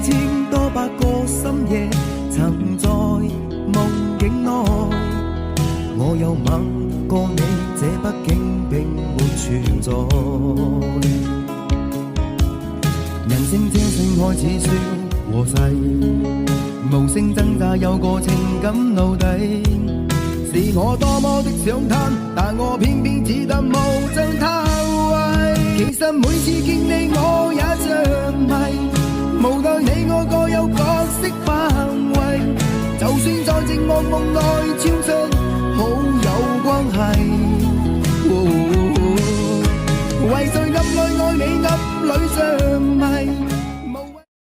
千多百個深夜，曾在夢境內，我有吻過你，這畢竟並沒存在。人聲車聲開始說和諧，無聲掙扎有個情感奴隸，是我多麼的想貪，但我偏偏只得無盡偷慰。其實每次見你我也着迷，無奈你我各有角色範圍，就算在寂寞夢內超出好友關係。為在暗裏愛你，暗裏着迷，